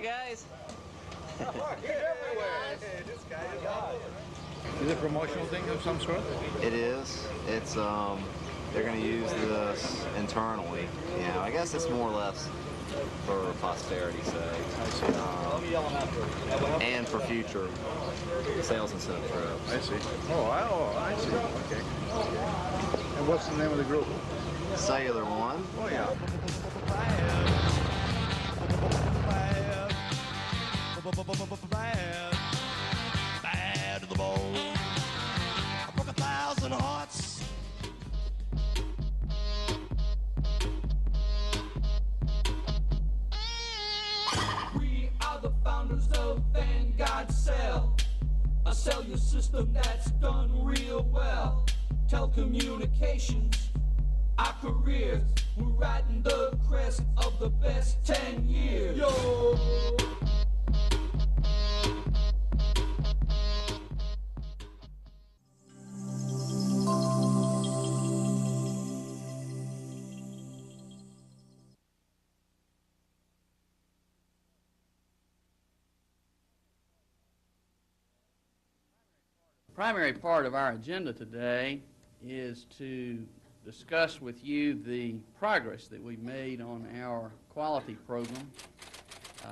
guys. Is it a promotional thing of some sort? It is. It's they're going to use this internally. You know, I guess it's more or less for posterity's sake. And for future sales incentive trips. I see. Oh, I see. Okay. And what's the name of the group? CellularONE. Oh, yeah. Bad to the bone. I broke 1,000 hearts. We are the founders of Vanguard Cell, a cellular system that's done real well. Telecommunications, our careers, we're riding the crest of the best 10 years. Yo! Primary part of our agenda today is to discuss with you the progress that we've made on our quality program.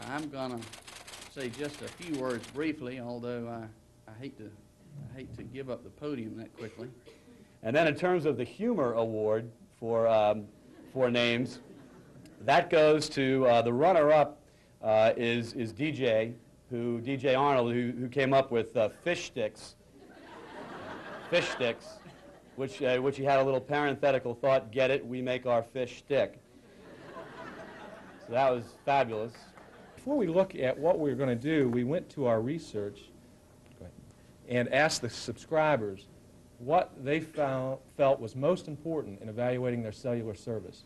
I'm going to say just a few words briefly, although I hate to give up the podium that quickly. And then in terms of the Humor Award for names, that goes to the runner-up is DJ Arnold, who came up with fish sticks, which he had a little parenthetical thought, get it, we make our fish stick. So that was fabulous. Before we look at what we're going to do, we went to our research and asked the subscribers what they felt was most important in evaluating their cellular service.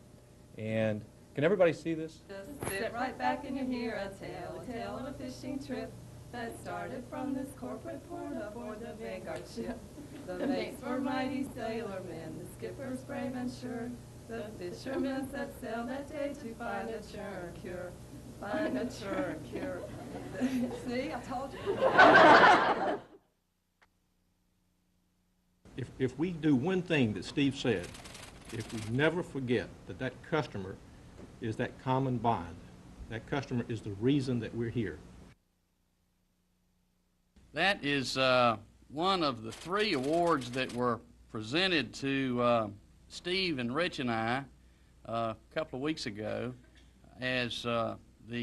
And can everybody see this? Just sit right back and you hear a tale of a fishing trip that started from this corporate port aboard the Vanguard ship. The mates were mighty sailor men, the skippers brave and sure. The fishermen set sail that day to find a churn cure. Find a churn cure. See, I told you. If we do one thing that Steve said, if we never forget that that customer is that common bond, that customer is the reason that we're here. That is one of the 3 awards that were presented to Steve and Rich and I a couple of weeks ago as the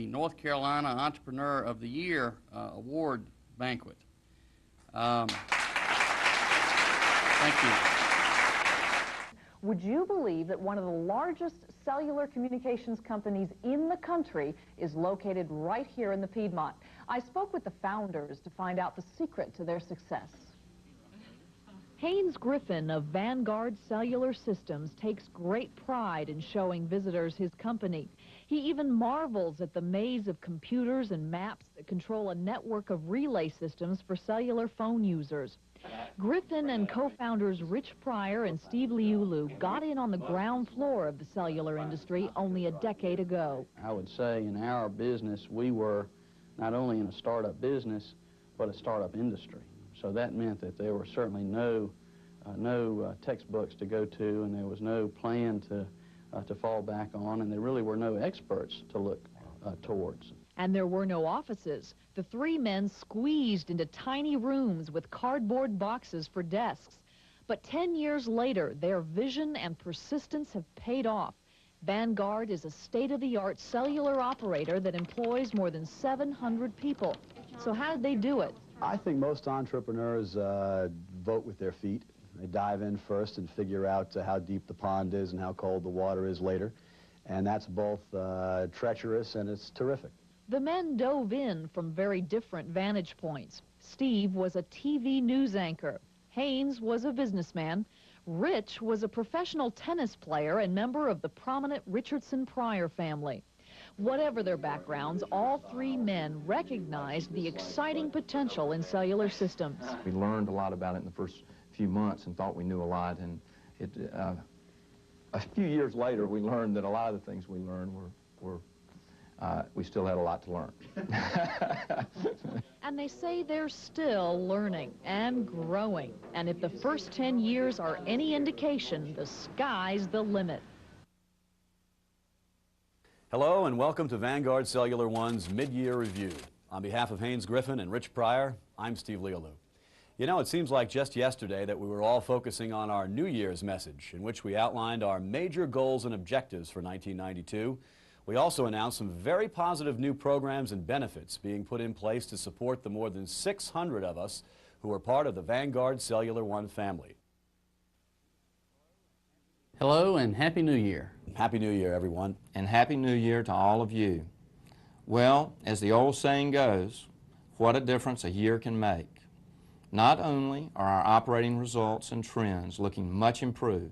North Carolina Entrepreneur of the Year award banquet. Thank you. Would you believe that one of the largest cellular communications companies in the country is located right here in the Piedmont? I spoke with the founders to find out the secret to their success. Haynes Griffin of Vanguard Cellular Systems takes great pride in showing visitors his company. He even marvels at the maze of computers and maps that control a network of relay systems for cellular phone users. Griffin and co-founders Rich Pryor and Steve Liulu got in on the ground floor of the cellular industry only a decade ago. I would say in our business, we were not only in a startup business, but a startup industry. So that meant that there were certainly no textbooks to go to, and there was no plan to fall back on, and there really were no experts to look towards. And there were no offices. The 3 men squeezed into tiny rooms with cardboard boxes for desks. But 10 years later, their vision and persistence have paid off. Vanguard is a state-of-the-art cellular operator that employs more than 700 people. So how did they do it? I think most entrepreneurs vote with their feet. They dive in first and figure out how deep the pond is and how cold the water is later. And that's both treacherous and it's terrific. The men dove in from very different vantage points. Steve was a TV news anchor. Haynes was a businessman. Rich was a professional tennis player and member of the prominent Richardson Pryor family. Whatever their backgrounds, all 3 men recognized the exciting potential in cellular systems. We learned a lot about it in the first few months and thought we knew a lot, and a few years later we learned that a lot of the things we learned were we still had a lot to learn. And they say they're still learning and growing. And if the first 10 years are any indication, the sky's the limit. Hello and welcome to Vanguard CellularONE's mid-year review. On behalf of Haynes Griffin and Rich Pryor, I'm Steve Lealou. You know, it seems like just yesterday that we were all focusing on our New Year's message, in which we outlined our major goals and objectives for 1992. We also announced some very positive new programs and benefits being put in place to support the more than 600 of us who are part of the Vanguard CellularONE family. Hello and Happy New Year. Happy New Year, everyone. And Happy New Year to all of you. Well, as the old saying goes, what a difference a year can make. Not only are our operating results and trends looking much improved,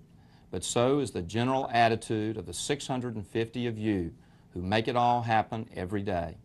but so is the general attitude of the 650 of you who make it all happen every day.